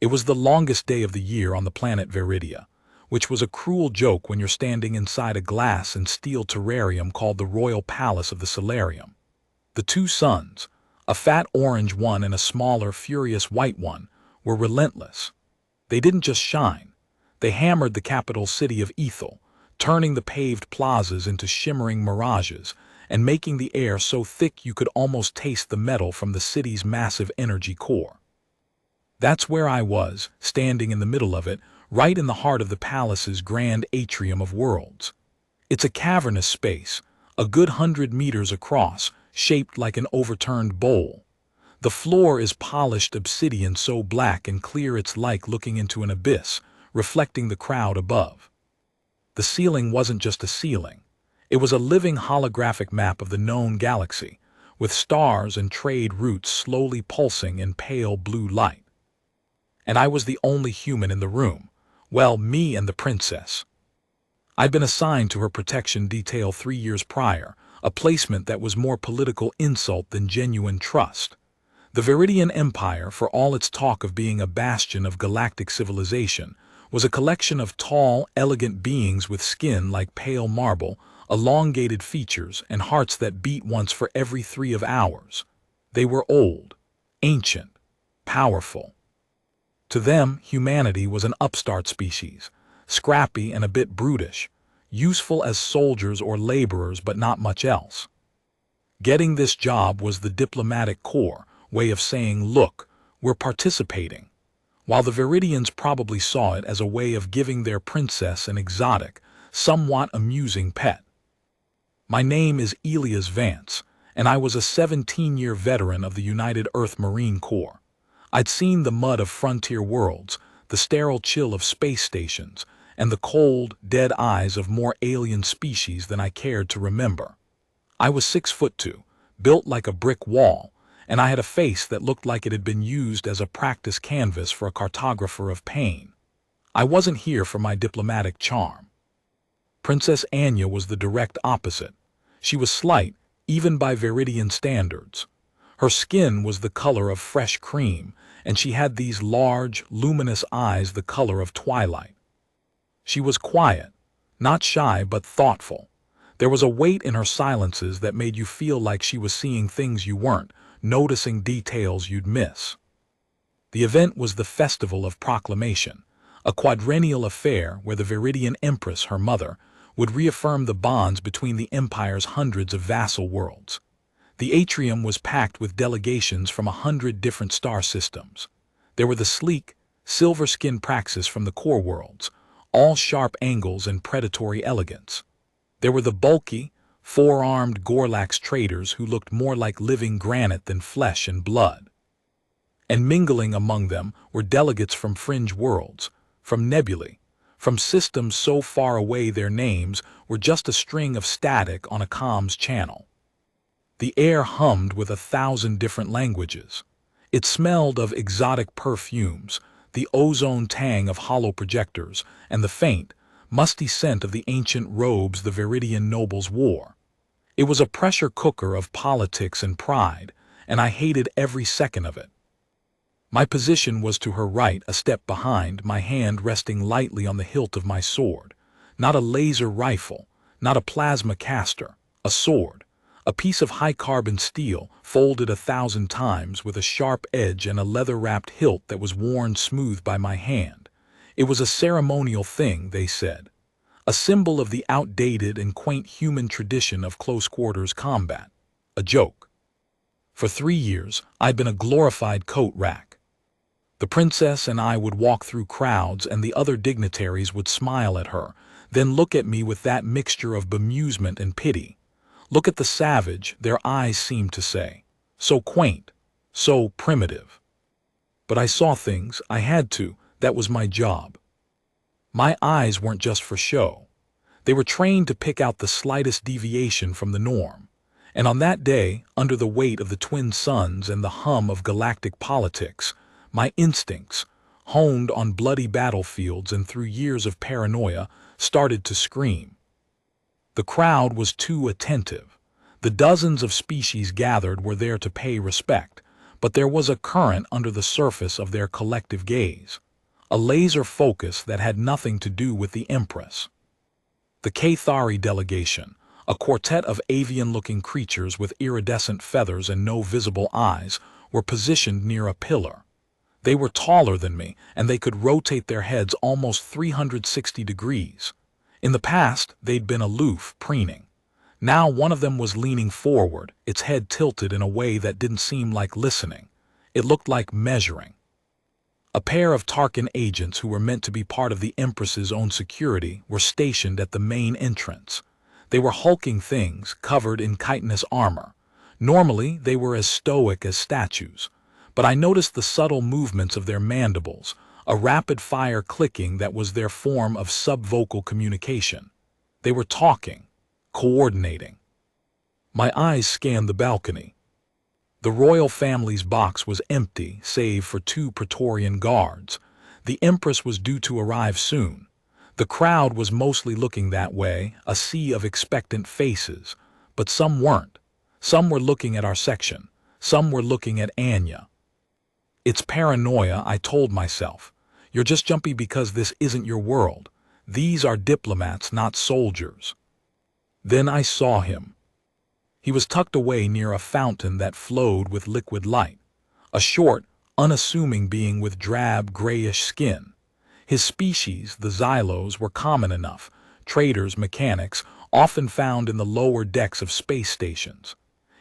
It was the longest day of the year on the planet Veridia, which was a cruel joke when you're standing inside a glass and steel terrarium called the Royal Palace of the Solarium. The two suns, a fat orange one and a smaller, furious white one, were relentless. They didn't just shine. They hammered the capital city of Ethel, turning the paved plazas into shimmering mirages and making the air so thick you could almost taste the metal from the city's massive energy core. That's where I was, standing in the middle of it, right in the heart of the palace's grand atrium of worlds. It's a cavernous space, a good 100 meters across, shaped like an overturned bowl. The floor is polished obsidian so black and clear it's like looking into an abyss, reflecting the crowd above. The ceiling wasn't just a ceiling. It was a living holographic map of the known galaxy, with stars and trade routes slowly pulsing in pale blue light. And I was the only human in the room. Well, me and the princess. I'd been assigned to her protection detail 3 years prior, a placement that was more political insult than genuine trust. The Viridian Empire, for all its talk of being a bastion of galactic civilization, was a collection of tall, elegant beings with skin like pale marble, elongated features, and hearts that beat once for every 3 hours. They were old, ancient, powerful. To them, humanity was an upstart species, scrappy and a bit brutish, useful as soldiers or laborers but not much else. Getting this job was the diplomatic corps way of saying, look, we're participating, while the Viridians probably saw it as a way of giving their princess an exotic, somewhat amusing pet. My name is Elias Vance, and I was a 17-year veteran of the United Earth Marine Corps. I'd seen the mud of frontier worlds, the sterile chill of space stations, and the cold, dead eyes of more alien species than I cared to remember. I was 6'2", built like a brick wall, and I had a face that looked like it had been used as a practice canvas for a cartographer of pain. I wasn't here for my diplomatic charm. Princess Anya was the direct opposite. She was slight, even by Viridian standards. Her skin was the color of fresh cream, and she had these large, luminous eyes the color of twilight. She was quiet, not shy but thoughtful. There was a weight in her silences that made you feel like she was seeing things you weren't, noticing details you'd miss. The event was the Festival of Proclamation, a quadrennial affair where the Viridian Empress, her mother, would reaffirm the bonds between the Empire's hundreds of vassal worlds. The atrium was packed with delegations from 100 different star systems. There were the sleek, silver-skinned praxis from the core worlds, all sharp angles and predatory elegance. There were the bulky, four-armed Gorlax traders who looked more like living granite than flesh and blood. And mingling among them were delegates from fringe worlds, from nebulae, from systems so far away their names were just a string of static on a comms channel. The air hummed with 1,000 different languages. It smelled of exotic perfumes, the ozone tang of hollow projectors, and the faint, musty scent of the ancient robes the Viridian nobles wore. It was a pressure cooker of politics and pride, and I hated every second of it. My position was to her right, a step behind, my hand resting lightly on the hilt of my sword. Not a laser rifle, not a plasma caster, a sword. A piece of high-carbon steel, folded 1,000 times with a sharp edge and a leather-wrapped hilt that was worn smooth by my hand. It was a ceremonial thing, they said. A symbol of the outdated and quaint human tradition of close-quarters combat. A joke. For 3 years, I'd been a glorified coat rack. The princess and I would walk through crowds and the other dignitaries would smile at her, then look at me with that mixture of bemusement and pity. Look at the savage, their eyes seemed to say. So quaint, so primitive. But I saw things, I had to, that was my job. My eyes weren't just for show. They were trained to pick out the slightest deviation from the norm. And on that day, under the weight of the twin suns and the hum of galactic politics, my instincts, honed on bloody battlefields and through years of paranoia, started to scream. The crowd was too attentive. The dozens of species gathered were there to pay respect, but there was a current under the surface of their collective gaze, a laser focus that had nothing to do with the Empress. The Cathari delegation, a quartet of avian-looking creatures with iridescent feathers and no visible eyes, were positioned near a pillar. They were taller than me, and they could rotate their heads almost 360 degrees. In the past, they'd been aloof, preening. Now one of them was leaning forward, its head tilted in a way that didn't seem like listening. It looked like measuring. A pair of Tarkin agents who were meant to be part of the Empress's own security were stationed at the main entrance. They were hulking things covered in chitinous armor. Normally, they were as stoic as statues, but I noticed the subtle movements of their mandibles, a rapid-fire clicking that was their form of subvocal communication. They were talking, coordinating. My eyes scanned the balcony. The royal family's box was empty, save for 2 Praetorian guards. The Empress was due to arrive soon. The crowd was mostly looking that way, a sea of expectant faces, but some weren't. Some were looking at our section. Some were looking at Anya. It's paranoia, I told myself. You're just jumpy because this isn't your world. These are diplomats, not soldiers. Then I saw him. He was tucked away near a fountain that flowed with liquid light, a short, unassuming being with drab, grayish skin. His species, the Xylos, were common enough, traders, mechanics, often found in the lower decks of space stations.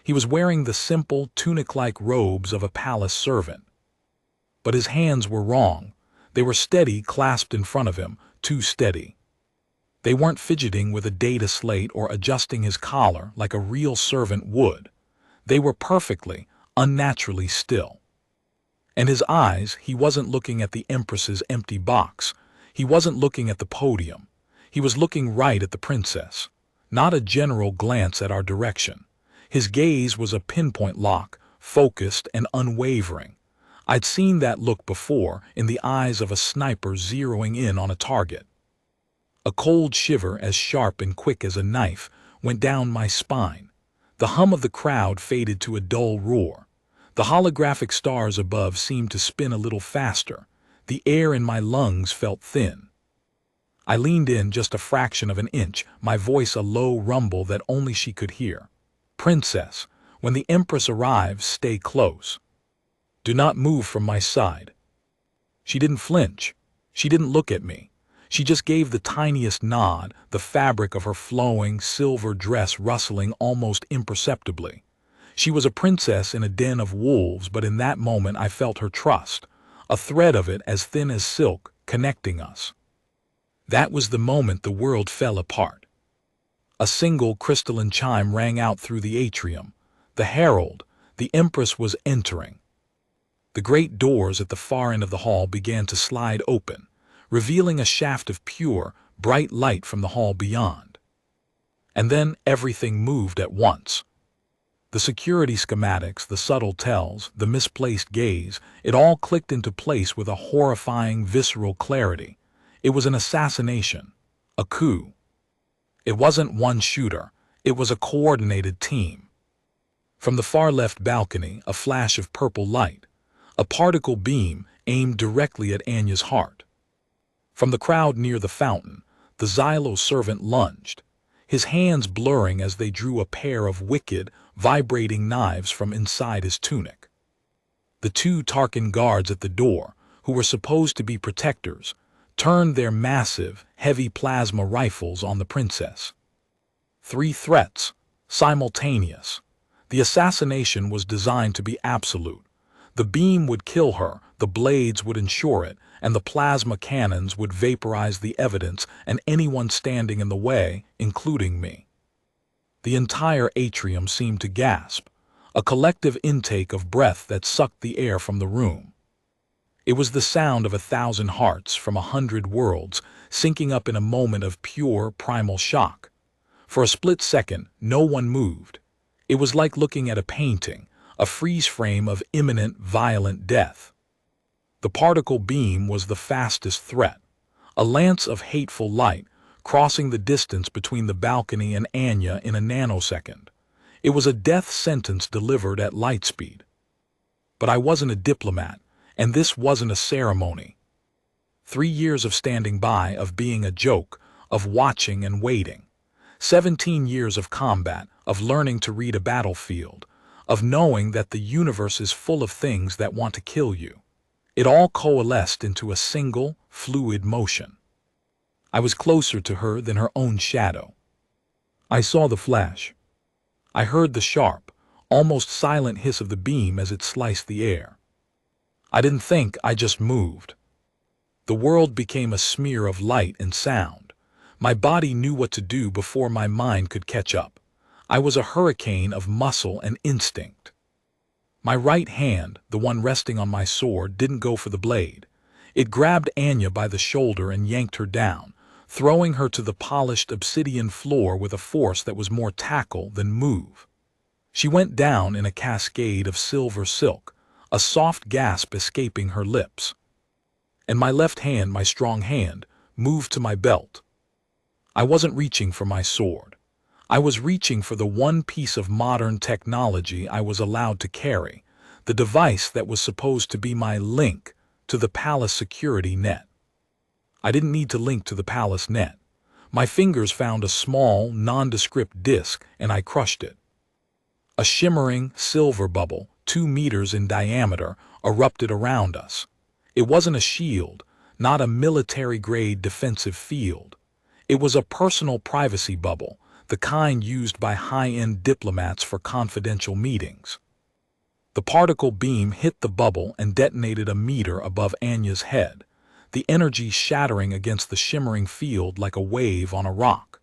He was wearing the simple, tunic-like robes of a palace servant. But his hands were wrong. They were steady, clasped in front of him, too steady. They weren't fidgeting with a data slate or adjusting his collar like a real servant would. They were perfectly, unnaturally still. And his eyes, he wasn't looking at the Empress's empty box. He wasn't looking at the podium. He was looking right at the princess. Not a general glance at our direction. His gaze was a pinpoint lock, focused and unwavering. I'd seen that look before in the eyes of a sniper zeroing in on a target. A cold shiver as sharp and quick as a knife went down my spine. The hum of the crowd faded to a dull roar. The holographic stars above seemed to spin a little faster. The air in my lungs felt thin. I leaned in just a fraction of an inch, my voice a low rumble that only she could hear. "Princess, when the Empress arrives, stay close. Do not move from my side." She didn't flinch. She didn't look at me. She just gave the tiniest nod, the fabric of her flowing, silver dress rustling almost imperceptibly. She was a princess in a den of wolves, but in that moment I felt her trust, a thread of it as thin as silk, connecting us. That was the moment the world fell apart. A single crystalline chime rang out through the atrium. The herald, the Empress was entering. The great doors at the far end of the hall began to slide open, revealing a shaft of pure, bright light from the hall beyond. And then everything moved at once. The security schematics, the subtle tells, the misplaced gaze, it all clicked into place with a horrifying, visceral clarity. It was an assassination, a coup. It wasn't one shooter, it was a coordinated team. From the far left balcony, a flash of purple light, a particle beam aimed directly at Anya's heart. From the crowd near the fountain, the Xylo servant lunged, his hands blurring as they drew a pair of wicked, vibrating knives from inside his tunic. The 2 Tarkin guards at the door, who were supposed to be protectors, turned their massive, heavy plasma rifles on the princess. 3 threats, simultaneous. The assassination was designed to be absolute. The beam would kill her, the blades would ensure it, and the plasma cannons would vaporize the evidence and anyone standing in the way, including me. The entire atrium seemed to gasp, a collective intake of breath that sucked the air from the room. It was the sound of 1,000 hearts from 100 worlds syncing up in a moment of pure, primal shock. For a split second, no one moved. It was like looking at a painting, a freeze frame of imminent, violent death. The particle beam was the fastest threat, a lance of hateful light crossing the distance between the balcony and Anya in a nanosecond. It was a death sentence delivered at light speed. But I wasn't a diplomat, and this wasn't a ceremony. 3 years of standing by, of being a joke, of watching and waiting. 17 years of combat, of learning to read a battlefield, of knowing that the universe is full of things that want to kill you. It all coalesced into a single, fluid motion. I was closer to her than her own shadow. I saw the flash. I heard the sharp, almost silent hiss of the beam as it sliced the air. I didn't think, I just moved. The world became a smear of light and sound. My body knew what to do before my mind could catch up. I was a hurricane of muscle and instinct. My right hand, the one resting on my sword, didn't go for the blade. It grabbed Anya by the shoulder and yanked her down, throwing her to the polished obsidian floor with a force that was more tackle than move. She went down in a cascade of silver silk, a soft gasp escaping her lips. And my left hand, my strong hand, moved to my belt. I wasn't reaching for my sword. I was reaching for the one piece of modern technology I was allowed to carry, the device that was supposed to be my link to the palace security net. I didn't need to link to the palace net. My fingers found a small, nondescript disc and I crushed it. A shimmering silver bubble, 2 meters in diameter, erupted around us. It wasn't a shield, not a military-grade defensive field. It was a personal privacy bubble, the kind used by high-end diplomats for confidential meetings. The particle beam hit the bubble and detonated a meter above Anya's head, the energy shattering against the shimmering field like a wave on a rock.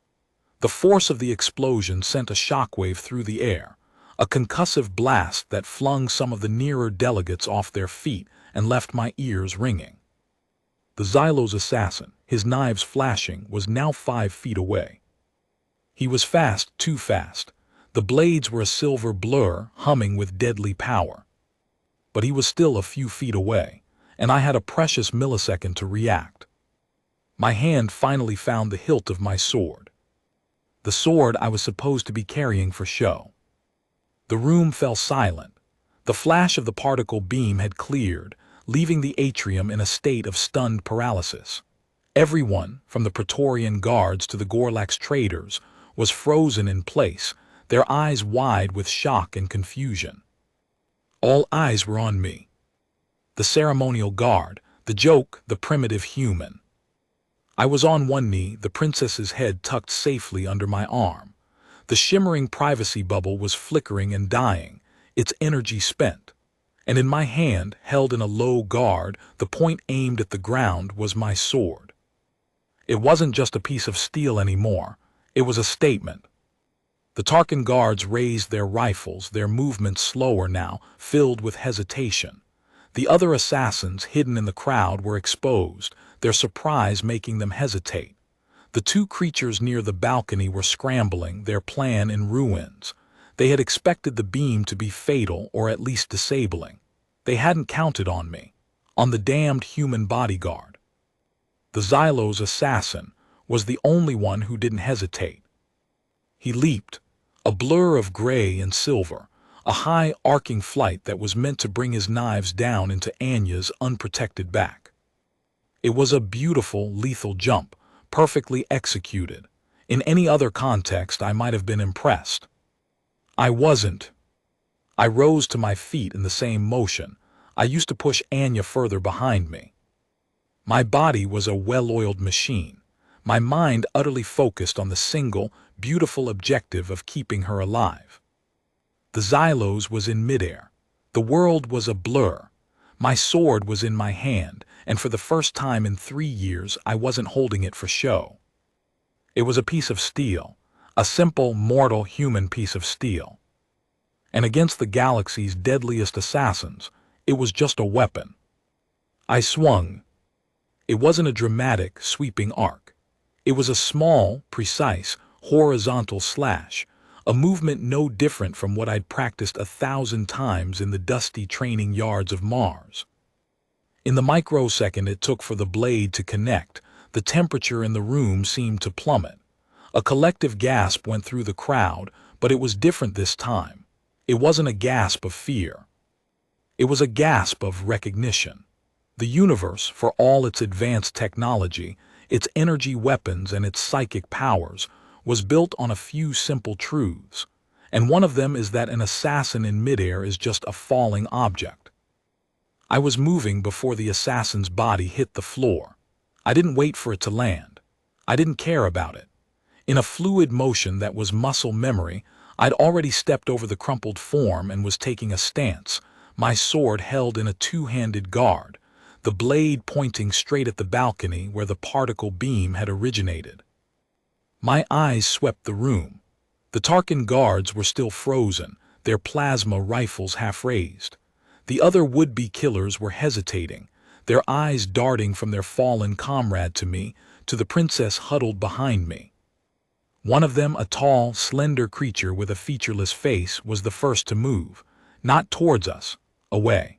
The force of the explosion sent a shockwave through the air, a concussive blast that flung some of the nearer delegates off their feet and left my ears ringing. The Xylo's assassin, his knives flashing, was now 5 feet away. He was fast, too fast. The blades were a silver blur, humming with deadly power. But he was still a few feet away, and I had a precious millisecond to react. My hand finally found the hilt of my sword. The sword I was supposed to be carrying for show. The room fell silent. The flash of the particle beam had cleared, leaving the atrium in a state of stunned paralysis. Everyone, from the Praetorian guards to the Gorlax traders, was frozen in place, their eyes wide with shock and confusion. All eyes were on me. The ceremonial guard, the joke, the primitive human. I was on one knee, the princess's head tucked safely under my arm. The shimmering privacy bubble was flickering and dying, its energy spent. And in my hand, held in a low guard, the point aimed at the ground, was my sword. It wasn't just a piece of steel anymore. It was a statement. The Tarkin guards raised their rifles, their movements slower now, filled with hesitation. The other assassins hidden in the crowd were exposed, their surprise making them hesitate. The 2 creatures near the balcony were scrambling, their plan in ruins. They had expected the beam to be fatal or at least disabling. They hadn't counted on me, on the damned human bodyguard. The Xylo's assassin was the only one who didn't hesitate. He leaped, a blur of gray and silver, a high arcing flight that was meant to bring his knives down into Anya's unprotected back. It was a beautiful, lethal jump, perfectly executed. In any other context, I might have been impressed. I wasn't. I rose to my feet in the same motion. I used to push Anya further behind me. My body was a well-oiled machine, my mind utterly focused on the single, beautiful objective of keeping her alive. The Xylos was in midair. The world was a blur. My sword was in my hand, and for the first time in 3 years, I wasn't holding it for show. It was a piece of steel, a simple, mortal human piece of steel. And against the galaxy's deadliest assassins, it was just a weapon. I swung. It wasn't a dramatic, sweeping arc. It was a small, precise, horizontal slash, a movement no different from what I'd practiced 1,000 times in the dusty training yards of Mars. In the microsecond it took for the blade to connect, the temperature in the room seemed to plummet. A collective gasp went through the crowd, but it was different this time. It wasn't a gasp of fear. It was a gasp of recognition. The universe, for all its advanced technology, its energy weapons and its psychic powers, was built on a few simple truths, and one of them is that an assassin in midair is just a falling object. I was moving before the assassin's body hit the floor. I didn't wait for it to land. I didn't care about it. In a fluid motion that was muscle memory, I'd already stepped over the crumpled form and was taking a stance, my sword held in a two-handed guard, the blade pointing straight at the balcony where the particle beam had originated. My eyes swept the room. The Tarkin guards were still frozen, their plasma rifles half raised. The other would-be killers were hesitating, their eyes darting from their fallen comrade to me, to the princess huddled behind me. One of them, a tall, slender creature with a featureless face, was the first to move, not towards us, away.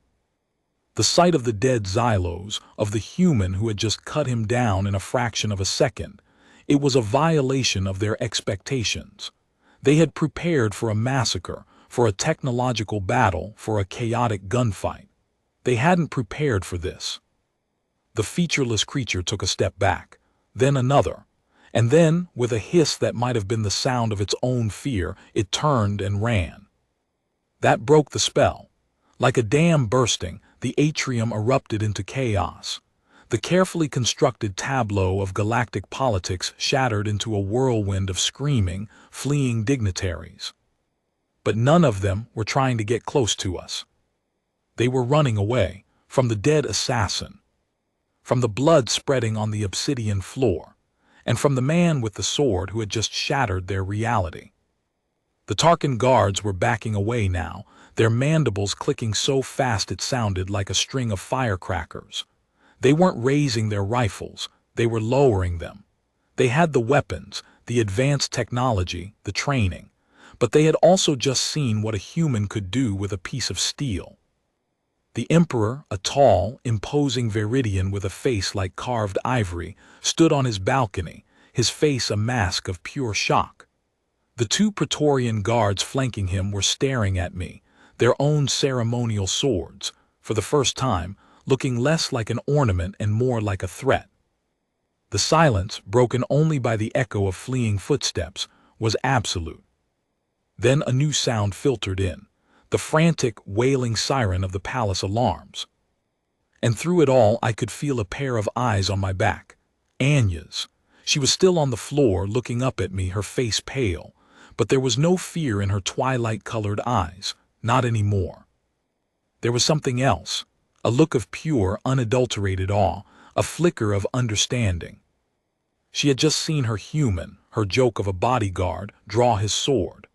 The sight of the dead Xylos, of the human who had just cut him down in a fraction of a second, it was a violation of their expectations. They had prepared for a massacre, for a technological battle, for a chaotic gunfight. They hadn't prepared for this. The featureless creature took a step back, then another, and then, with a hiss that might have been the sound of its own fear, it turned and ran. That broke the spell. Like a dam bursting, the atrium erupted into chaos. The carefully constructed tableau of galactic politics shattered into a whirlwind of screaming, fleeing dignitaries. But none of them were trying to get close to us. They were running away from the dead assassin, from the blood spreading on the obsidian floor, and from the man with the sword who had just shattered their reality. The Tarkin guards were backing away now, their mandibles clicking so fast it sounded like a string of firecrackers. They weren't raising their rifles, they were lowering them. They had the weapons, the advanced technology, the training, but they had also just seen what a human could do with a piece of steel. The Emperor, a tall, imposing Viridian with a face like carved ivory, stood on his balcony, his face a mask of pure shock. The two Praetorian guards flanking him were staring at me, their own ceremonial swords, for the first time, looking less like an ornament and more like a threat. The silence, broken only by the echo of fleeing footsteps, was absolute. Then a new sound filtered in, the frantic, wailing siren of the palace alarms. And through it all I could feel a pair of eyes on my back, Anya's. She was still on the floor, looking up at me, her face pale, but there was no fear in her twilight-colored eyes, not anymore. There was something else, a look of pure, unadulterated awe, a flicker of understanding. She had just seen her human, her joke of a bodyguard, draw his sword.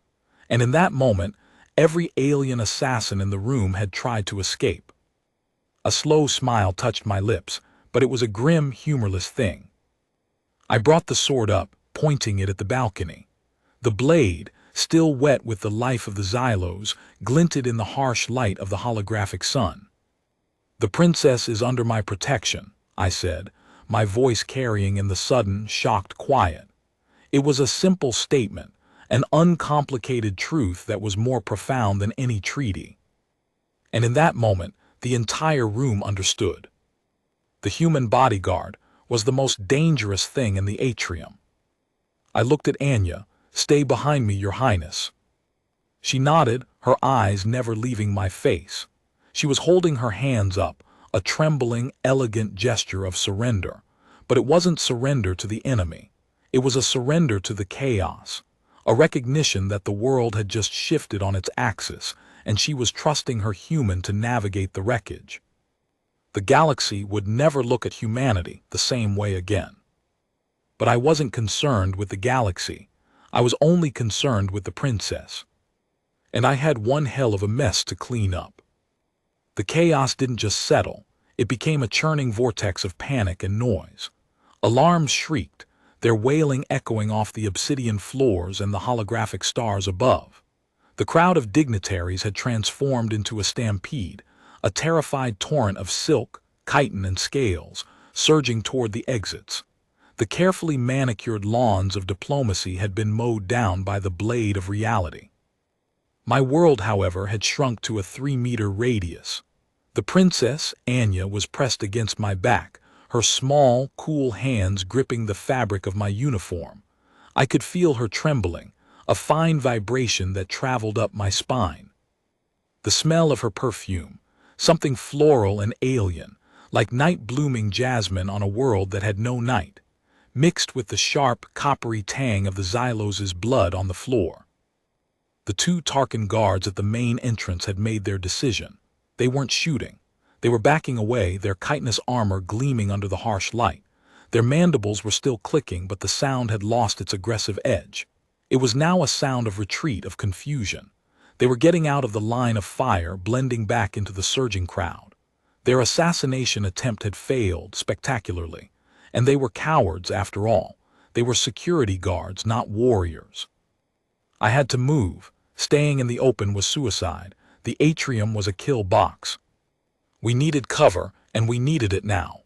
And in that moment, every alien assassin in the room had tried to escape. A slow smile touched my lips, but it was a grim, humorless thing. I brought the sword up, pointing it at the balcony. The blade, still wet with the life of the Xylos, glinted in the harsh light of the holographic sun. "The princess is under my protection," I said, my voice carrying in the sudden, shocked quiet. It was a simple statement, an uncomplicated truth that was more profound than any treaty. And in that moment, the entire room understood. The human bodyguard was the most dangerous thing in the atrium. I looked at Anya. "Stay behind me, Your Highness." She nodded, her eyes never leaving my face. She was holding her hands up, a trembling, elegant gesture of surrender. But it wasn't surrender to the enemy. It was a surrender to the chaos, a recognition that the world had just shifted on its axis, and she was trusting her human to navigate the wreckage. The galaxy would never look at humanity the same way again. But I wasn't concerned with the galaxy. I was only concerned with the princess. And I had one hell of a mess to clean up. The chaos didn't just settle, it became a churning vortex of panic and noise. Alarms shrieked, their wailing echoing off the obsidian floors and the holographic stars above. The crowd of dignitaries had transformed into a stampede, a terrified torrent of silk, chitin, and scales, surging toward the exits. The carefully manicured lawns of diplomacy had been mowed down by the blade of reality. My world, however, had shrunk to a 3-meter radius. The princess, Anya, was pressed against my back, her small, cool hands gripping the fabric of my uniform. I could feel her trembling, a fine vibration that traveled up my spine. The smell of her perfume, something floral and alien, like night-blooming jasmine on a world that had no night, mixed with the sharp, coppery tang of the Xylos's blood on the floor. The two Tarkin guards at the main entrance had made their decision. They weren't shooting. They were backing away, their chitinous armor gleaming under the harsh light. Their mandibles were still clicking, but the sound had lost its aggressive edge. It was now a sound of retreat, of confusion. They were getting out of the line of fire, blending back into the surging crowd. Their assassination attempt had failed spectacularly, and they were cowards after all. They were security guards, not warriors. I had to move. Staying in the open was suicide. The atrium was a kill box. We needed cover, and we needed it now.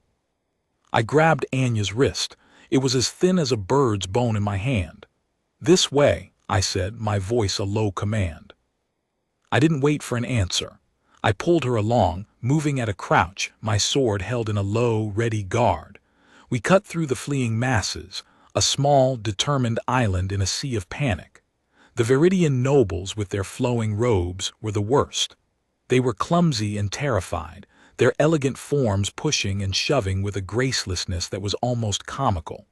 I grabbed Anya's wrist. It was as thin as a bird's bone in my hand. "This way," I said, my voice a low command. I didn't wait for an answer. I pulled her along, moving at a crouch, my sword held in a low, ready guard. We cut through the fleeing masses, a small, determined island in a sea of panic. The Viridian nobles with their flowing robes were the worst. They were clumsy and terrified, their elegant forms pushing and shoving with a gracelessness that was almost comical.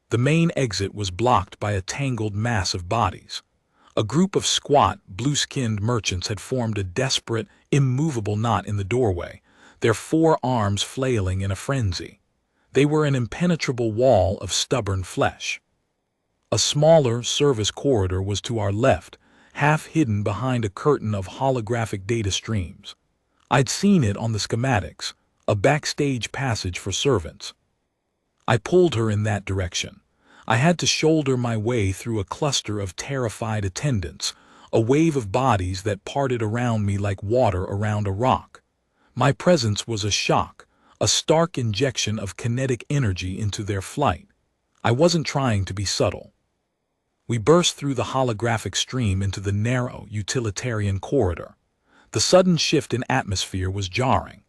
The main exit was blocked by a tangled mass of bodies. A group of squat, blue-skinned merchants had formed a desperate, immovable knot in the doorway, their four arms flailing in a frenzy. They were an impenetrable wall of stubborn flesh. A smaller service corridor was to our left, half hidden behind a curtain of holographic data streams. I'd seen it on the schematics, a backstage passage for servants. I pulled her in that direction. I had to shoulder my way through a cluster of terrified attendants, a wave of bodies that parted around me like water around a rock. My presence was a shock, a stark injection of kinetic energy into their flight. I wasn't trying to be subtle. We burst through the holographic stream into the narrow, utilitarian corridor. The sudden shift in atmosphere was jarring.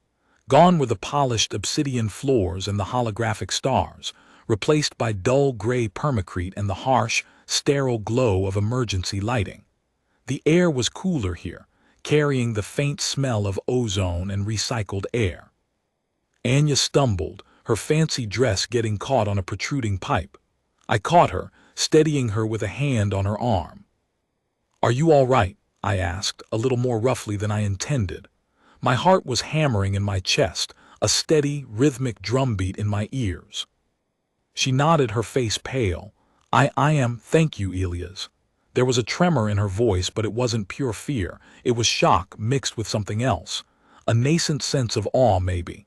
Gone were the polished obsidian floors and the holographic stars, replaced by dull gray permacrete and the harsh, sterile glow of emergency lighting. The air was cooler here, carrying the faint smell of ozone and recycled air. Anya stumbled, her fancy dress getting caught on a protruding pipe. I caught her, steadying her with a hand on her arm. "Are you all right?" I asked, a little more roughly than I intended. My heart was hammering in my chest, a steady, rhythmic drumbeat in my ears. She nodded, her face pale. I am, thank you, Elias." There was a tremor in her voice, but it wasn't pure fear. It was shock mixed with something else. A nascent sense of awe, maybe.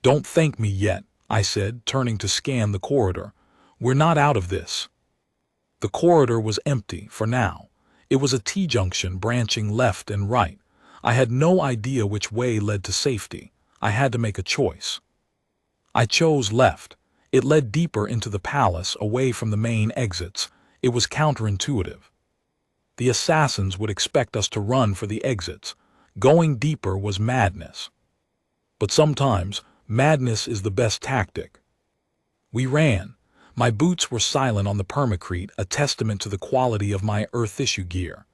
"Don't thank me yet," I said, turning to scan the corridor. "We're not out of this." The corridor was empty, for now. It was a T-junction branching left and right. I had no idea which way led to safety. I had to make a choice. I chose left. It led deeper into the palace, away from the main exits. It was counterintuitive. The assassins would expect us to run for the exits. Going deeper was madness. But sometimes, madness is the best tactic. We ran. My boots were silent on the permacrete, a testament to the quality of my earth issue gear.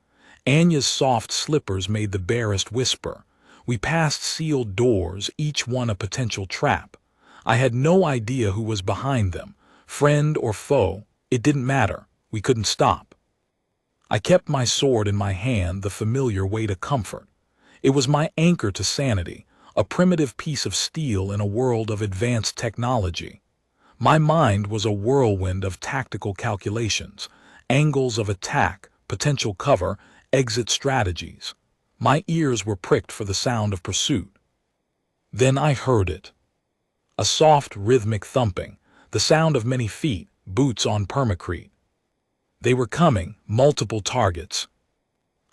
Anya's soft slippers made the barest whisper. We passed sealed doors, each one a potential trap. I had no idea who was behind them, friend or foe. It didn't matter. We couldn't stop. I kept my sword in my hand, the familiar way to comfort. It was my anchor to sanity, a primitive piece of steel in a world of advanced technology. My mind was a whirlwind of tactical calculations, angles of attack, potential cover, exit strategies. My ears were pricked for the sound of pursuit. Then I heard it. A soft, rhythmic thumping, the sound of many feet, boots on permacrete. They were coming, multiple targets.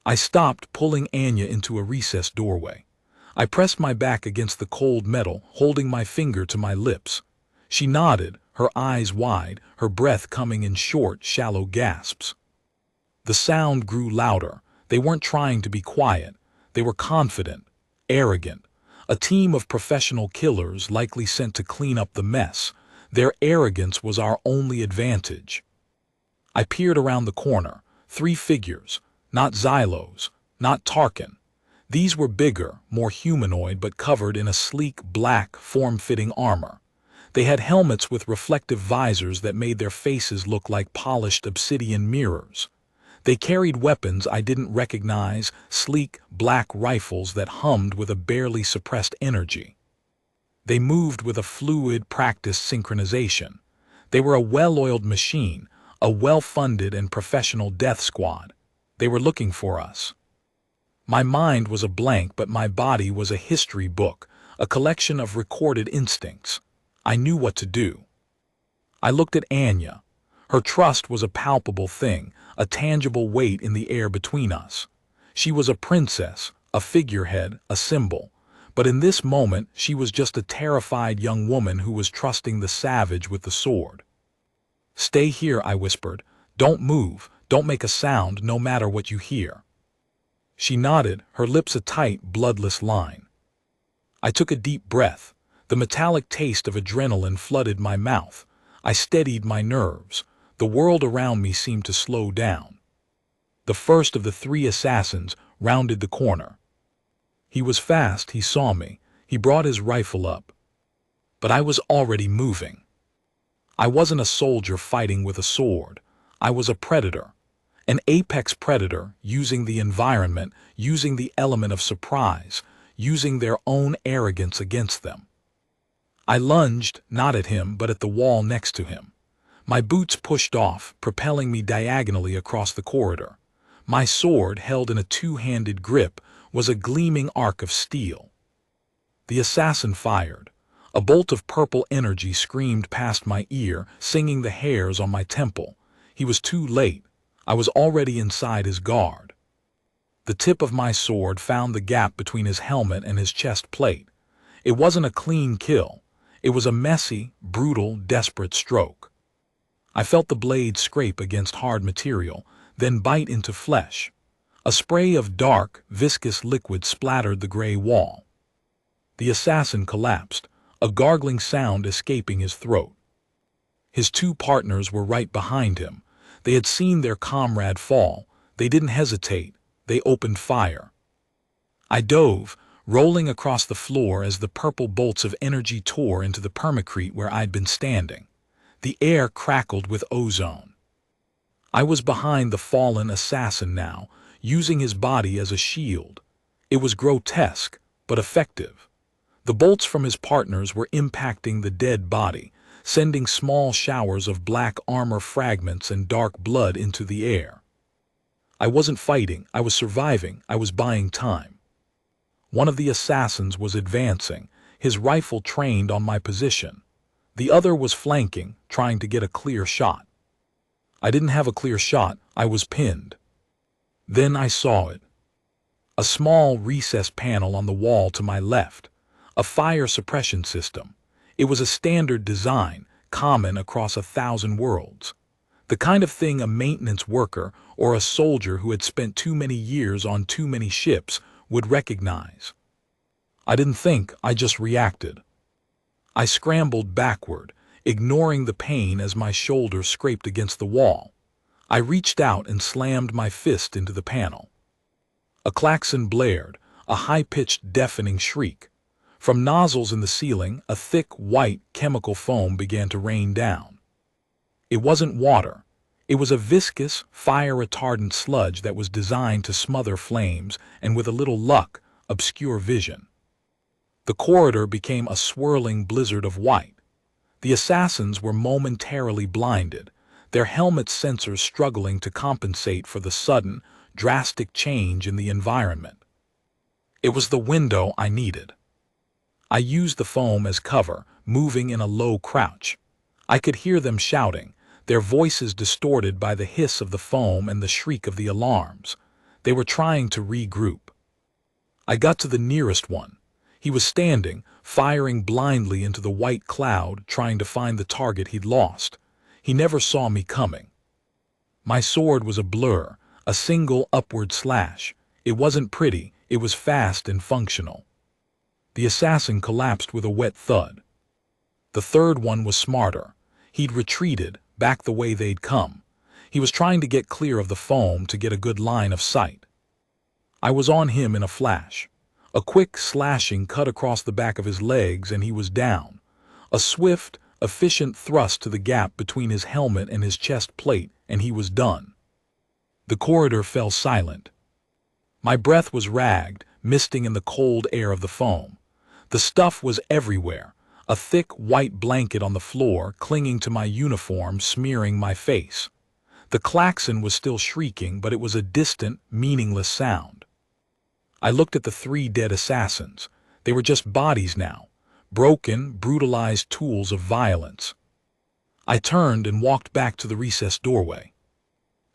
I stopped, pulling Anya into a recessed doorway. I pressed my back against the cold metal, holding my finger to my lips. She nodded, her eyes wide, her breath coming in short, shallow gasps. The sound grew louder. They weren't trying to be quiet. They were confident, arrogant, A team of professional killers likely sent to clean up the mess. Their arrogance was our only advantage. I peered around the corner. 3 figures. Not Xylos, not Tarkin. These were bigger, more humanoid, but covered in a sleek, black, form-fitting armor. They had helmets with reflective visors that made their faces look like polished obsidian mirrors. They carried weapons I didn't recognize, sleek, black rifles that hummed with a barely suppressed energy. They moved with a fluid, practiced synchronization. They were a well-oiled machine, a well-funded and professional death squad. They were looking for us. My mind was a blank, but my body was a history book, a collection of recorded instincts. I knew what to do. I looked at Anya. Her trust was a palpable thing, a tangible weight in the air between us. She was a princess, a figurehead, a symbol. But in this moment, she was just a terrified young woman who was trusting the savage with the sword. "Stay here," I whispered. "Don't move, don't make a sound, no matter what you hear." She nodded, her lips a tight, bloodless line. I took a deep breath. The metallic taste of adrenaline flooded my mouth. I steadied my nerves. The world around me seemed to slow down. The first of the 3 assassins rounded the corner. He was fast, he saw me. He brought his rifle up. But I was already moving. I wasn't a soldier fighting with a sword. I was a predator. An apex predator, using the environment, using the element of surprise, using their own arrogance against them. I lunged, not at him, but at the wall next to him. My boots pushed off, propelling me diagonally across the corridor. My sword, held in a 2-handed grip, was a gleaming arc of steel. The assassin fired. A bolt of purple energy screamed past my ear, singing the hairs on my temple. He was too late. I was already inside his guard. The tip of my sword found the gap between his helmet and his chest plate. It wasn't a clean kill. It was a messy, brutal, desperate stroke. I felt the blade scrape against hard material, then bite into flesh. A spray of dark, viscous liquid splattered the gray wall. The assassin collapsed, a gargling sound escaping his throat. His 2 partners were right behind him. They had seen their comrade fall. They didn't hesitate. They opened fire. I dove, rolling across the floor as the purple bolts of energy tore into the permacrete where I'd been standing. The air crackled with ozone. I was behind the fallen assassin now, using his body as a shield. It was grotesque, but effective. The bolts from his partners were impacting the dead body, sending small showers of black armor fragments and dark blood into the air. I wasn't fighting, I was surviving, I was buying time. One of the assassins was advancing, his rifle trained on my position. The other was flanking, trying to get a clear shot. I didn't have a clear shot, I was pinned. Then I saw it. A small recessed panel on the wall to my left. A fire suppression system. It was a standard design, common across 1,000 worlds. The kind of thing a maintenance worker or a soldier who had spent too many years on too many ships would recognize. I didn't think, I just reacted. I scrambled backward, ignoring the pain as my shoulder scraped against the wall. I reached out and slammed my fist into the panel. A klaxon blared, a high-pitched, deafening shriek. From nozzles in the ceiling, a thick, white, chemical foam began to rain down. It wasn't water. It was a viscous, fire-retardant sludge that was designed to smother flames and, with a little luck, obscure vision. The corridor became a swirling blizzard of white. The assassins were momentarily blinded, their helmet sensors struggling to compensate for the sudden, drastic change in the environment. It was the window I needed. I used the foam as cover, moving in a low crouch. I could hear them shouting, their voices distorted by the hiss of the foam and the shriek of the alarms. They were trying to regroup. I got to the nearest one. He was standing, firing blindly into the white cloud, trying to find the target he'd lost. He never saw me coming. My sword was a blur, a single upward slash. It wasn't pretty, it was fast and functional. The assassin collapsed with a wet thud. The third one was smarter. He'd retreated, back the way they'd come. He was trying to get clear of the foam to get a good line of sight. I was on him in a flash. A quick slashing cut across the back of his legs and he was down. A swift, efficient thrust to the gap between his helmet and his chest plate and he was done. The corridor fell silent. My breath was ragged, misting in the cold air of the foam. The stuff was everywhere, a thick white blanket on the floor clinging to my uniform, smearing my face. The klaxon was still shrieking, but it was a distant, meaningless sound. I looked at the 3 dead assassins. They were just bodies now, broken, brutalized tools of violence. I turned and walked back to the recessed doorway.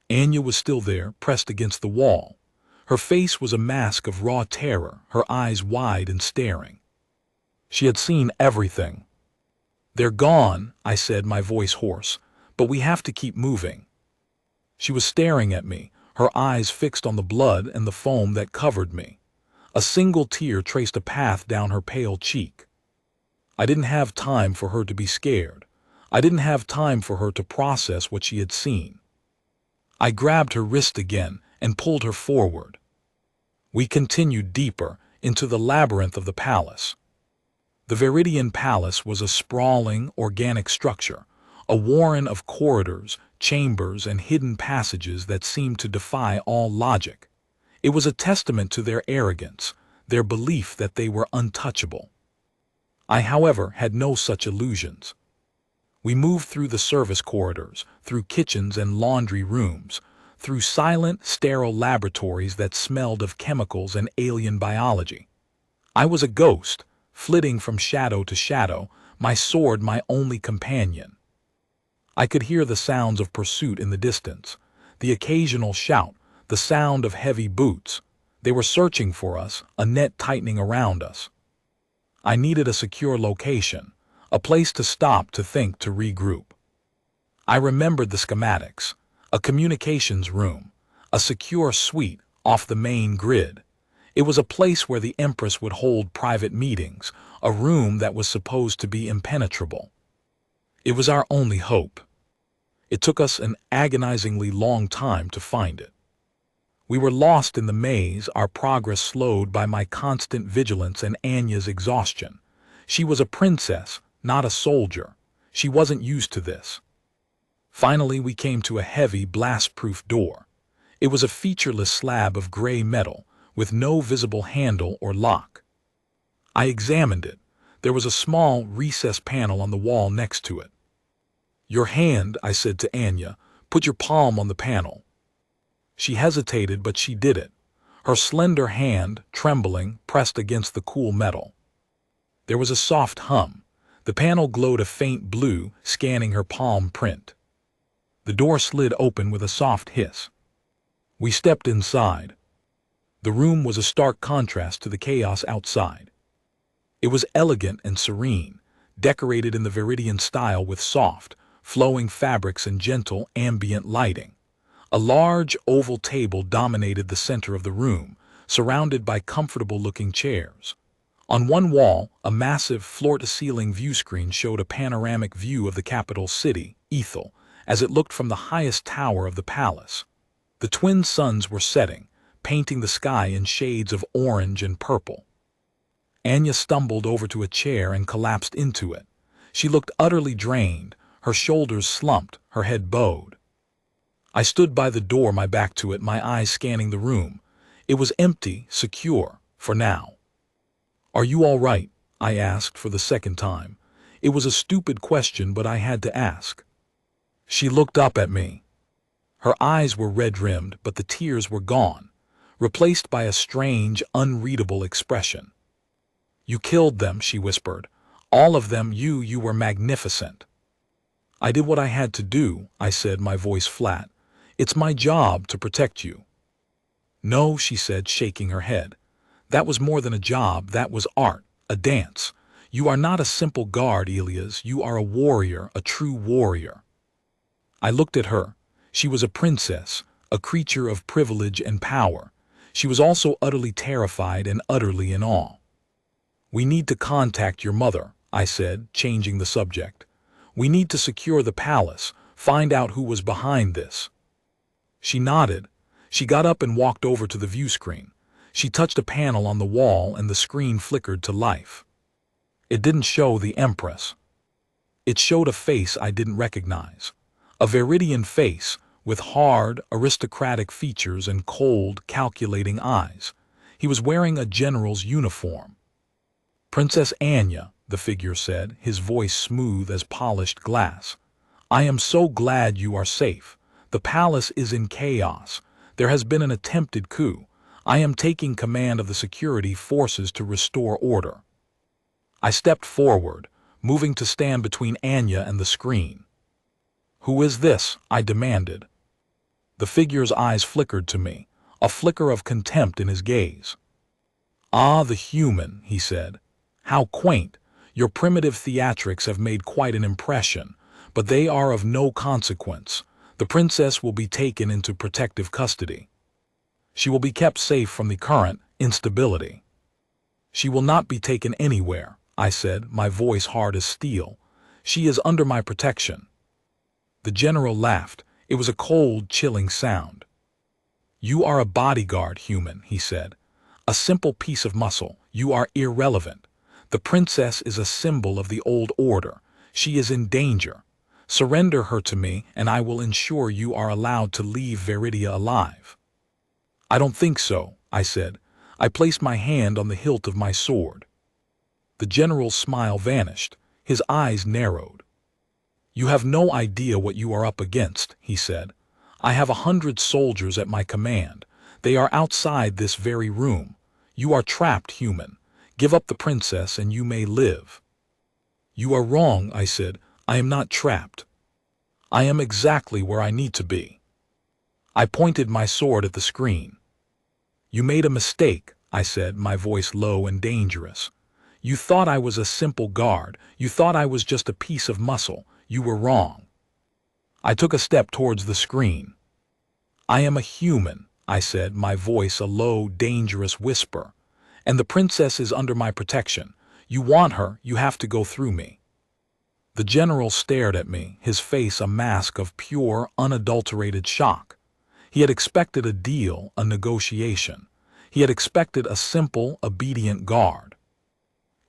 Anya was still there, pressed against the wall. Her face was a mask of raw terror, her eyes wide and staring. She had seen everything. "They're gone," I said, my voice hoarse, "but we have to keep moving." She was staring at me, her eyes fixed on the blood and the foam that covered me. A single tear traced a path down her pale cheek. I didn't have time for her to be scared. I didn't have time for her to process what she had seen. I grabbed her wrist again and pulled her forward. We continued deeper into the labyrinth of the palace. The Viridian Palace was a sprawling, organic structure, a warren of corridors, chambers, and hidden passages that seemed to defy all logic. It was a testament to their arrogance, their belief that they were untouchable. I, however, had no such illusions. We moved through the service corridors, through kitchens and laundry rooms, through silent, sterile laboratories that smelled of chemicals and alien biology. I was a ghost, flitting from shadow to shadow, my sword my only companion. I could hear the sounds of pursuit in the distance, the occasional shout, the sound of heavy boots. They were searching for us, a net tightening around us. I needed a secure location, a place to stop, to think, to regroup. I remembered the schematics, a communications room, a secure suite off the main grid. It was a place where the Empress would hold private meetings, a room that was supposed to be impenetrable. It was our only hope. It took us an agonizingly long time to find it. We were lost in the maze, our progress slowed by my constant vigilance and Anya's exhaustion. She was a princess, not a soldier. She wasn't used to this. Finally, we came to a heavy, blast-proof door. It was a featureless slab of gray metal, with no visible handle or lock. I examined it. There was a small, recessed panel on the wall next to it. "Your hand," I said to Anya. "Put your palm on the panel." She hesitated, but she did it. Her slender hand, trembling, pressed against the cool metal. There was a soft hum. The panel glowed a faint blue, scanning her palm print. The door slid open with a soft hiss. We stepped inside. The room was a stark contrast to the chaos outside. It was elegant and serene, decorated in the Viridian style with soft, flowing fabrics and gentle, ambient lighting. A large, oval table dominated the center of the room, surrounded by comfortable-looking chairs. On one wall, a massive floor-to-ceiling view screen showed a panoramic view of the capital city, Ethel, as it looked from the highest tower of the palace. The twin suns were setting, painting the sky in shades of orange and purple. Anya stumbled over to a chair and collapsed into it. She looked utterly drained, her shoulders slumped, her head bowed. I stood by the door, my back to it, my eyes scanning the room. It was empty, secure, for now. "Are you all right?" I asked for the second time. It was a stupid question, but I had to ask. She looked up at me. Her eyes were red-rimmed, but the tears were gone, replaced by a strange, unreadable expression. "You killed them," she whispered. "All of them. You were magnificent." "I did what I had to do," I said, my voice flat. "It's my job to protect you." "No," she said, shaking her head. "That was more than a job, that was art, a dance. You are not a simple guard, Elias. You are a warrior, a true warrior." I looked at her. She was a princess, a creature of privilege and power. She was also utterly terrified and utterly in awe. We need to contact your mother, I said, changing the subject. We need to secure the palace, find out who was behind this. She nodded. She got up and walked over to the view screen. She touched a panel on the wall and the screen flickered to life. It didn't show the Empress. It showed a face I didn't recognize. A Viridian face, with hard, aristocratic features and cold, calculating eyes. He was wearing a general's uniform. Princess Anya, the figure said, his voice smooth as polished glass. I am so glad you are safe. The palace is in chaos. There has been an attempted coup. I am taking command of the security forces to restore order. I stepped forward, moving to stand between Anya and the screen. Who is this? I demanded. The figure's eyes flickered to me, a flicker of contempt in his gaze. Ah, the human, he said. How quaint. Your primitive theatrics have made quite an impression, but they are of no consequence. The princess will be taken into protective custody. She will be kept safe from the current instability. She will not be taken anywhere, I said, my voice hard as steel. She is under my protection. The general laughed. It was a cold, chilling sound. You are a bodyguard, human, he said. A simple piece of muscle. You are irrelevant. The princess is a symbol of the old order. She is in danger. Surrender her to me, and I will ensure you are allowed to leave Viridia alive. I don't think so, I said. I placed my hand on the hilt of my sword. The general's smile vanished. His eyes narrowed. You have no idea what you are up against, he said. I have 100 soldiers at my command. They are outside this very room. You are trapped, human. Give up the princess and you may live. You are wrong, I said. I am not trapped. I am exactly where I need to be. I pointed my sword at the screen. You made a mistake, I said, my voice low and dangerous. You thought I was a simple guard. You thought I was just a piece of muscle. You were wrong. I took a step towards the screen. I am a human, I said, my voice a low, dangerous whisper. And the princess is under my protection. You want her, you have to go through me. The general stared at me, his face a mask of pure, unadulterated shock. He had expected a deal, a negotiation. He had expected a simple, obedient guard.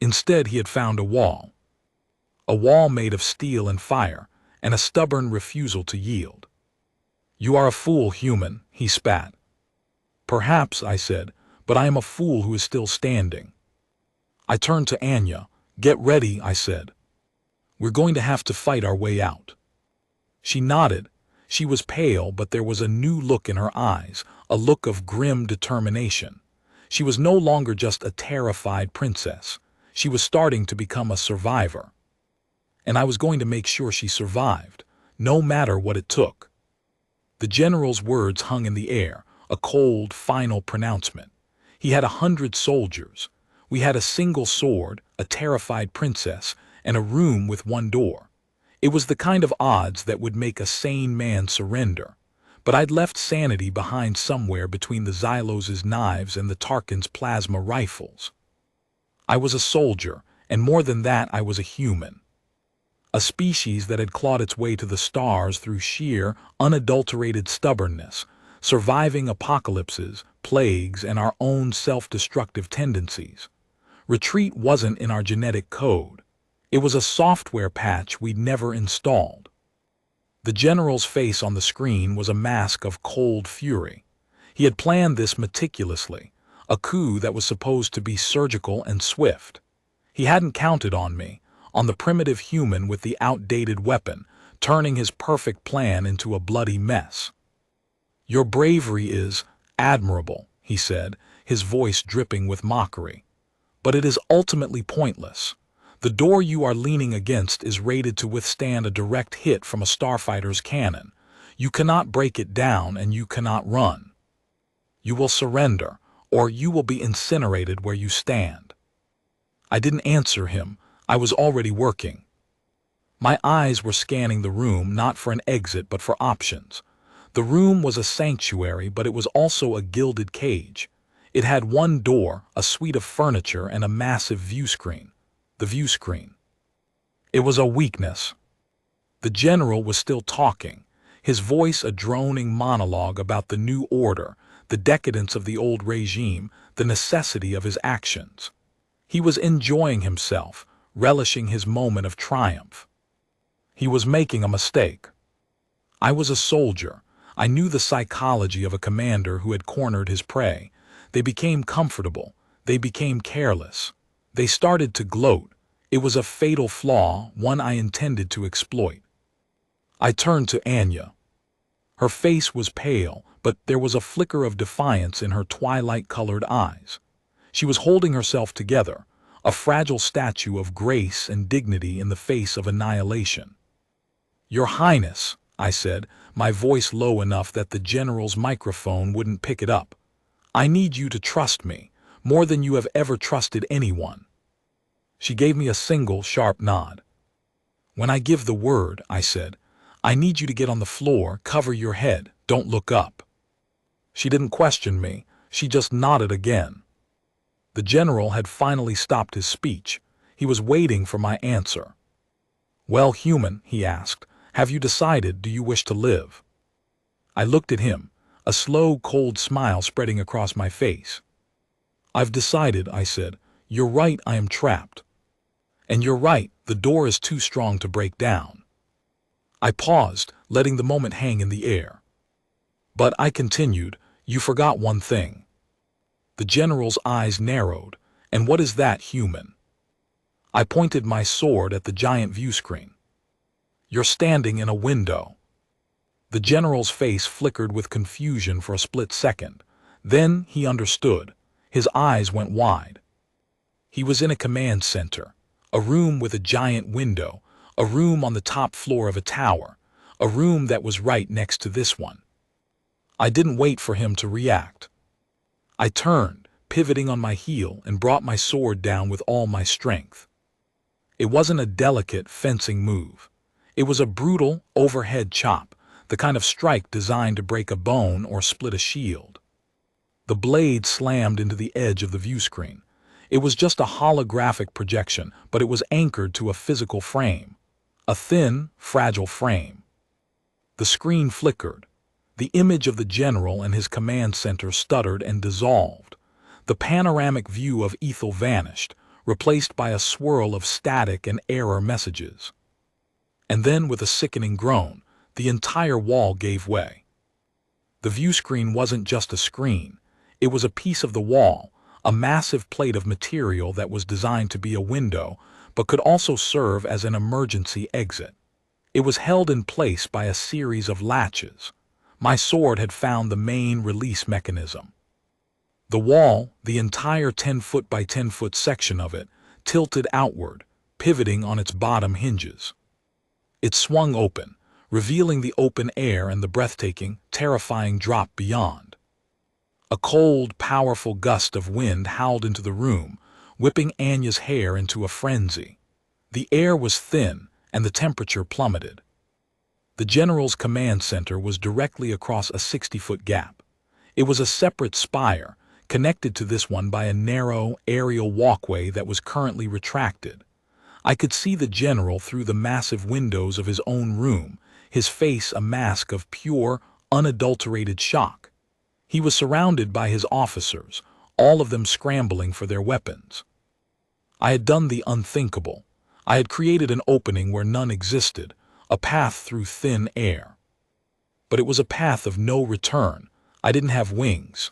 Instead, he had found a wall. A wall made of steel and fire, and a stubborn refusal to yield. You are a fool, human, he spat. Perhaps, I said, but I am a fool who is still standing. I turned to Anya. Get ready, I said. We're going to have to fight our way out. She nodded. She was pale, but there was a new look in her eyes, a look of grim determination. She was no longer just a terrified princess. She was starting to become a survivor. And I was going to make sure she survived, no matter what it took. The general's words hung in the air, a cold, final pronouncement. He had 100 soldiers. We had a single sword, a terrified princess, and a room with one door. It was the kind of odds that would make a sane man surrender. But I'd left sanity behind somewhere between the Xylos' knives and the Tarkin's plasma rifles. I was a soldier, and more than that, I was a human. A species that had clawed its way to the stars through sheer, unadulterated stubbornness, surviving apocalypses, plagues, and our own self-destructive tendencies. Retreat wasn't in our genetic code. It was a software patch we'd never installed. The general's face on the screen was a mask of cold fury. He had planned this meticulously, a coup that was supposed to be surgical and swift. He hadn't counted on me, on the primitive human with the outdated weapon, turning his perfect plan into a bloody mess. Your bravery is admirable, he said, his voice dripping with mockery. But it is ultimately pointless. The door you are leaning against is rated to withstand a direct hit from a starfighter's cannon. You cannot break it down and you cannot run. You will surrender, or you will be incinerated where you stand. I didn't answer him. I was already working. My eyes were scanning the room not for an exit but for options. The room was a sanctuary, but it was also a gilded cage. It had one door, a suite of furniture, and a massive view screen. The view screen. It was a weakness. The general was still talking, his voice a droning monologue about the new order, the decadence of the old regime, the necessity of his actions. He was enjoying himself, relishing his moment of triumph. He was making a mistake. I was a soldier. I knew the psychology of a commander who had cornered his prey. They became comfortable. They became careless. They started to gloat. It was a fatal flaw, one I intended to exploit. I turned to Anya. Her face was pale, but there was a flicker of defiance in her twilight-colored eyes. She was holding herself together, a fragile statue of grace and dignity in the face of annihilation. "Your Highness," I said, my voice low enough that the general's microphone wouldn't pick it up. "I need you to trust me, more than you have ever trusted anyone." She gave me a single, sharp nod. "When I give the word," I said, "I need you to get on the floor, cover your head, don't look up." She didn't question me, she just nodded again. The general had finally stopped his speech. He was waiting for my answer. "Well, human," he asked, "have you decided, do you wish to live?" I looked at him, a slow, cold smile spreading across my face. "I've decided," I said. "You're right, I am trapped. And you're right, the door is too strong to break down." I paused, letting the moment hang in the air. "But," I continued, "you forgot one thing." The general's eyes narrowed. "And what is that, human?" I pointed my sword at the giant view screen. "You're standing in a window." The general's face flickered with confusion for a split second. Then he understood. His eyes went wide. He was in a command center, a room with a giant window, a room on the top floor of a tower, a room that was right next to this one. I didn't wait for him to react. I turned, pivoting on my heel, and brought my sword down with all my strength. It wasn't a delicate fencing move. It was a brutal, overhead chop, the kind of strike designed to break a bone or split a shield. The blade slammed into the edge of the view screen. It was just a holographic projection, but it was anchored to a physical frame. A thin, fragile frame. The screen flickered. The image of the general and his command center stuttered and dissolved. The panoramic view of Ethel vanished, replaced by a swirl of static and error messages. And then, with a sickening groan, the entire wall gave way. The view screen wasn't just a screen. It was a piece of the wall, a massive plate of material that was designed to be a window, but could also serve as an emergency exit. It was held in place by a series of latches. My sword had found the main release mechanism. The wall, the entire 10-foot by 10-foot section of it, tilted outward, pivoting on its bottom hinges. It swung open, revealing the open air and the breathtaking, terrifying drop beyond. A cold, powerful gust of wind howled into the room, whipping Anya's hair into a frenzy. The air was thin, and the temperature plummeted. The general's command center was directly across a 60-foot gap. It was a separate spire, connected to this one by a narrow, aerial walkway that was currently retracted. I could see the general through the massive windows of his own room, his face a mask of pure, unadulterated shock. He was surrounded by his officers, all of them scrambling for their weapons. I had done the unthinkable. I had created an opening where none existed, a path through thin air. But it was a path of no return. I didn't have wings.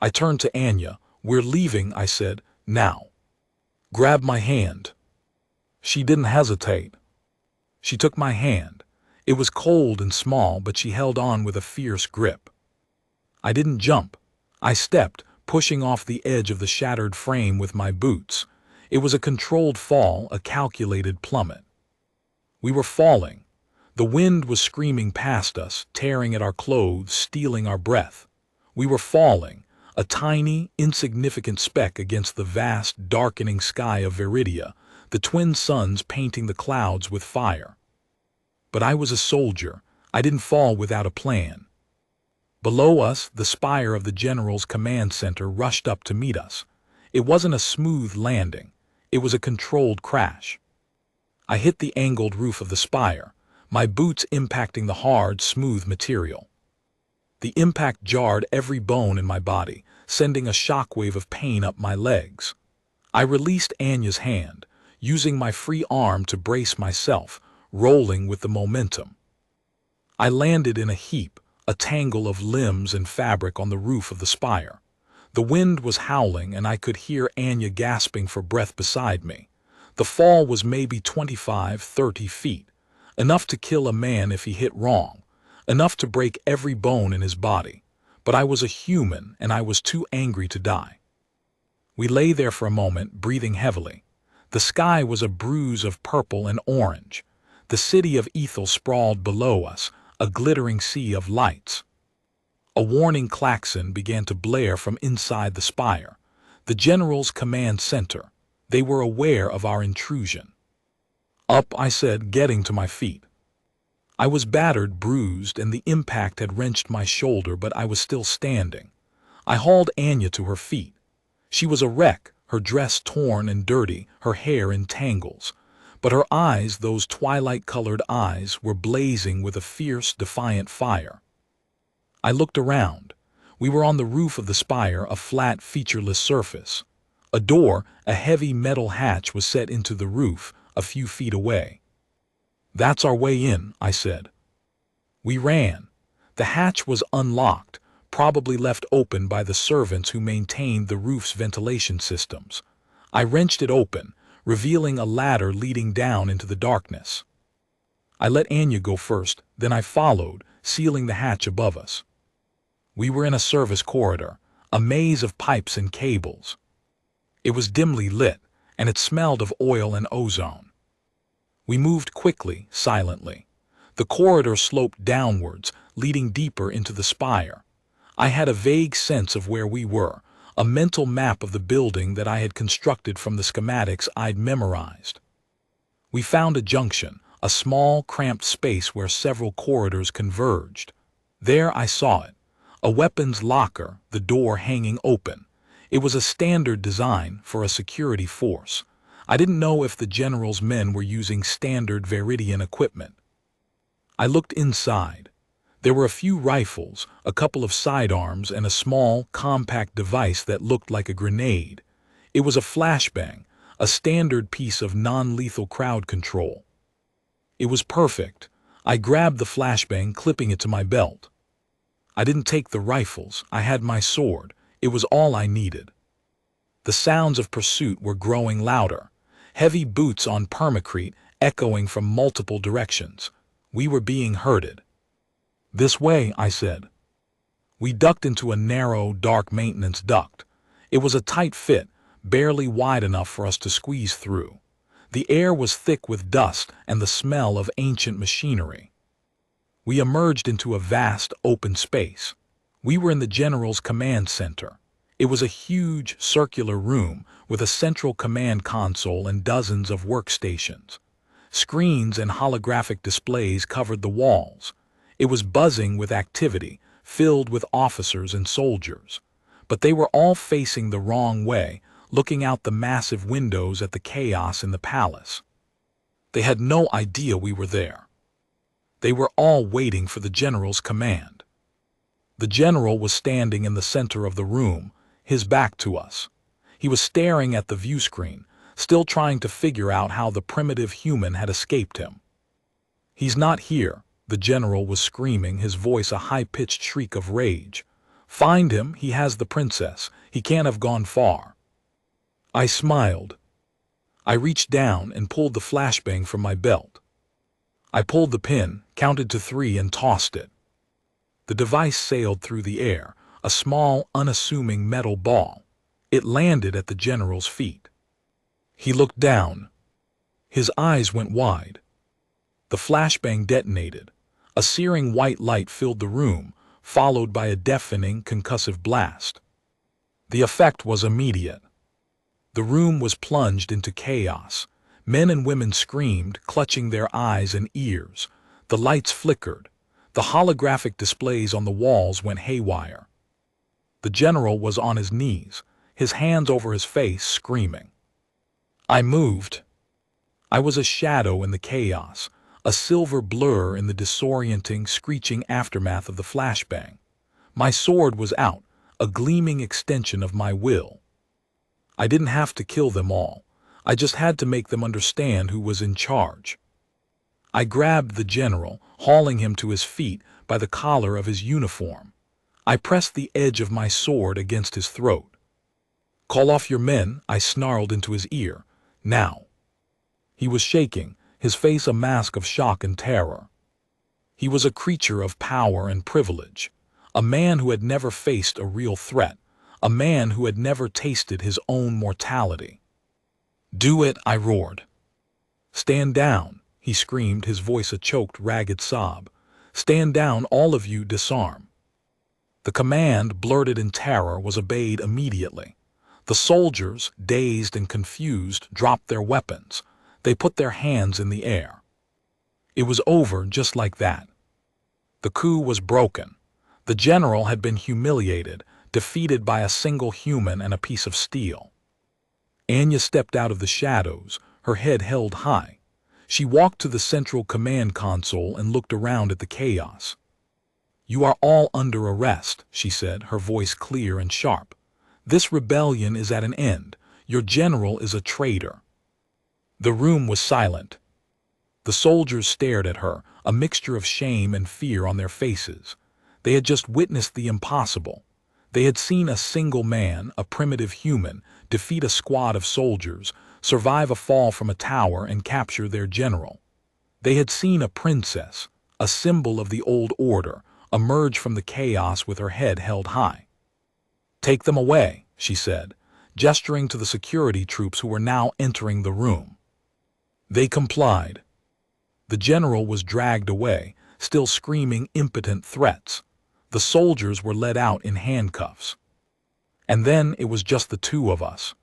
I turned to Anya. "We're leaving," I said, "now. Grab my hand." She didn't hesitate. She took my hand. It was cold and small, but she held on with a fierce grip. I didn't jump. I stepped, pushing off the edge of the shattered frame with my boots. It was a controlled fall, a calculated plummet. We were falling. The wind was screaming past us, tearing at our clothes, stealing our breath. We were falling, a tiny, insignificant speck against the vast, darkening sky of Viridia, the twin suns painting the clouds with fire. But I was a soldier. I didn't fall without a plan. Below us, the spire of the general's command center rushed up to meet us. It wasn't a smooth landing. It was a controlled crash. I hit the angled roof of the spire, my boots impacting the hard, smooth material. The impact jarred every bone in my body, sending a shockwave of pain up my legs. I released Anya's hand, using my free arm to brace myself, rolling with the momentum. I landed in a heap, a tangle of limbs and fabric on the roof of the spire. The wind was howling and I could hear Anya gasping for breath beside me. The fall was maybe 25–30 feet, enough to kill a man if he hit wrong, enough to break every bone in his body. But I was a human and I was too angry to die. We lay there for a moment, breathing heavily. The sky was a bruise of purple and orange. The city of Ethel sprawled below us, a glittering sea of lights. A warning klaxon began to blare from inside the spire. The general's command center. They were aware of our intrusion. Up, I said, getting to my feet. I was battered, bruised, and the impact had wrenched my shoulder, but I was still standing. I hauled Anya to her feet. She was a wreck, her dress torn and dirty, her hair in tangles. But her eyes, those twilight-colored eyes, were blazing with a fierce, defiant fire. I looked around. We were on the roof of the spire, a flat, featureless surface. A door, a heavy metal hatch, was set into the roof, a few feet away. "That's our way in," I said. We ran. The hatch was unlocked, probably left open by the servants who maintained the roof's ventilation systems. I wrenched it open, revealing a ladder leading down into the darkness. I let Anya go first, then I followed, sealing the hatch above us. We were in a service corridor, a maze of pipes and cables. It was dimly lit, and it smelled of oil and ozone. We moved quickly, silently. The corridor sloped downwards, leading deeper into the spire. I had a vague sense of where we were, a mental map of the building that I had constructed from the schematics I'd memorized. We found a junction, a small, cramped space where several corridors converged. There I saw it, a weapons locker, the door hanging open. It was a standard design for a security force. I didn't know if the general's men were using standard Veridian equipment. I looked inside. There were a few rifles, a couple of sidearms, and a small, compact device that looked like a grenade. It was a flashbang, a standard piece of non-lethal crowd control. It was perfect. I grabbed the flashbang, clipping it to my belt. I didn't take the rifles. I had my sword. It was all I needed. The sounds of pursuit were growing louder. Heavy boots on permacrete echoing from multiple directions. We were being herded. "This way," I said. We ducked into a narrow, dark maintenance duct. It was a tight fit, barely wide enough for us to squeeze through. The air was thick with dust and the smell of ancient machinery. We emerged into a vast, open space. We were in the general's command center. It was a huge, circular room with a central command console and dozens of workstations. Screens and holographic displays covered the walls. It was buzzing with activity, filled with officers and soldiers. But they were all facing the wrong way, looking out the massive windows at the chaos in the palace. They had no idea we were there. They were all waiting for the general's command. The general was standing in the center of the room, his back to us. He was staring at the view screen, still trying to figure out how the primitive human had escaped him. "He's not here," the general was screaming, his voice a high-pitched shriek of rage. "Find him, he has the princess. He can't have gone far." I smiled. I reached down and pulled the flashbang from my belt. I pulled the pin, counted to 3, and tossed it. The device sailed through the air, a small, unassuming metal ball. It landed at the general's feet. He looked down. His eyes went wide. The flashbang detonated. A searing white light filled the room, followed by a deafening, concussive blast. The effect was immediate. The room was plunged into chaos. Men and women screamed, clutching their eyes and ears. The lights flickered. The holographic displays on the walls went haywire. The general was on his knees, his hands over his face, screaming. I moved. I was a shadow in the chaos, a silver blur in the disorienting, screeching aftermath of the flashbang. My sword was out, a gleaming extension of my will. I didn't have to kill them all. I just had to make them understand who was in charge. I grabbed the general, hauling him to his feet by the collar of his uniform. I pressed the edge of my sword against his throat. Call off your men, I snarled into his ear. Now. He was shaking, his face a mask of shock and terror. He was a creature of power and privilege, a man who had never faced a real threat, a man who had never tasted his own mortality. Do it, I roared. Stand down, he screamed, his voice a choked, ragged sob. Stand down, all of you, disarm. The command, blurted in terror, was obeyed immediately. The soldiers, dazed and confused, dropped their weapons. They put their hands in the air. It was over just like that. The coup was broken. The general had been humiliated, defeated by a single human and a piece of steel. Anya stepped out of the shadows, her head held high. She walked to the central command console and looked around at the chaos. You are all under arrest, she said, her voice clear and sharp. This rebellion is at an end. Your general is a traitor. The room was silent. The soldiers stared at her, a mixture of shame and fear on their faces. They had just witnessed the impossible. They had seen a single man, a primitive human, defeat a squad of soldiers, survive a fall from a tower and capture their general. They had seen a princess, a symbol of the old order, emerge from the chaos with her head held high. Take them away, she said, gesturing to the security troops who were now entering the room. They complied. The general was dragged away, still screaming impotent threats. The soldiers were led out in handcuffs. And then it was just the two of us.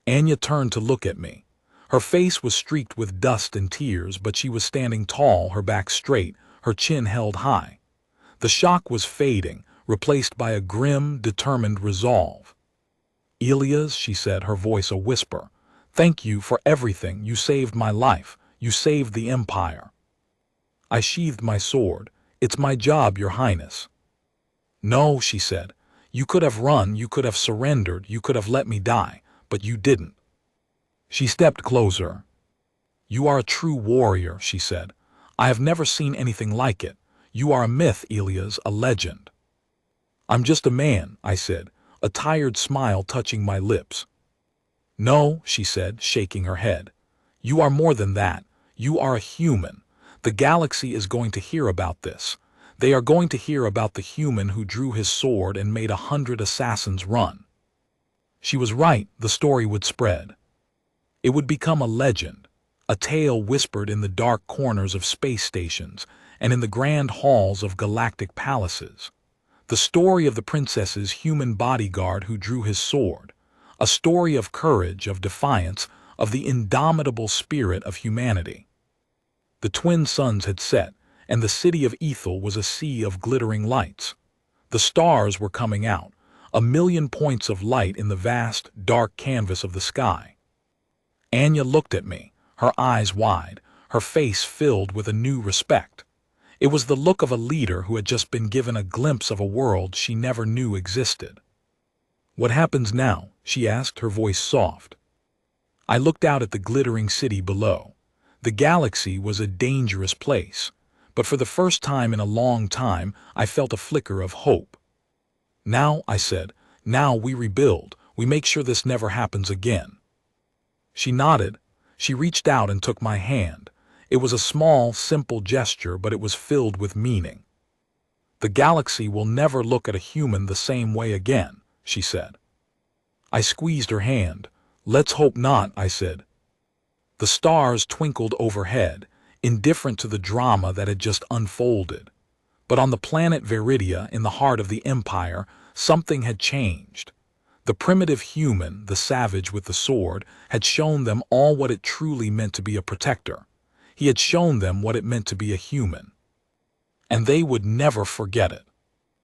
Anya turned to look at me. Her face was streaked with dust and tears, but she was standing tall, her back straight, her chin held high. The shock was fading, replaced by a grim, determined resolve. Elias, she said, her voice a whisper, thank you for everything. You saved my life. You saved the Empire. I sheathed my sword. It's my job, Your Highness. No, she said. You could have run, you could have surrendered, you could have let me die, but you didn't. She stepped closer. You are a true warrior, she said. I have never seen anything like it. You are a myth, Elias, a legend. I'm just a man, I said, a tired smile touching my lips. No, she said, shaking her head. You are more than that. You are a human. The galaxy is going to hear about this. They are going to hear about the human who drew his sword and made 100 assassins run. She was right, the story would spread. It would become a legend, a tale whispered in the dark corners of space stations and in the grand halls of galactic palaces. The story of the princess's human bodyguard who drew his sword, a story of courage, of defiance, of the indomitable spirit of humanity. The twin suns had set, and the city of Ethel was a sea of glittering lights. The stars were coming out, a million points of light in the vast, dark canvas of the sky. Anya looked at me, her eyes wide, her face filled with a new respect. It was the look of a leader who had just been given a glimpse of a world she never knew existed. What happens now? She asked, her voice soft. I looked out at the glittering city below. The galaxy was a dangerous place, but for the first time in a long time, I felt a flicker of hope. Now, I said, now we rebuild. We make sure this never happens again. She nodded. She reached out and took my hand. It was a small, simple gesture, but it was filled with meaning. The galaxy will never look at a human the same way again, she said. I squeezed her hand. Let's hope not, I said. The stars twinkled overhead, indifferent to the drama that had just unfolded. But on the planet Veridia, in the heart of the Empire, something had changed. The primitive human, the savage with the sword, had shown them all what it truly meant to be a protector. He had shown them what it meant to be a human. and they would never forget it.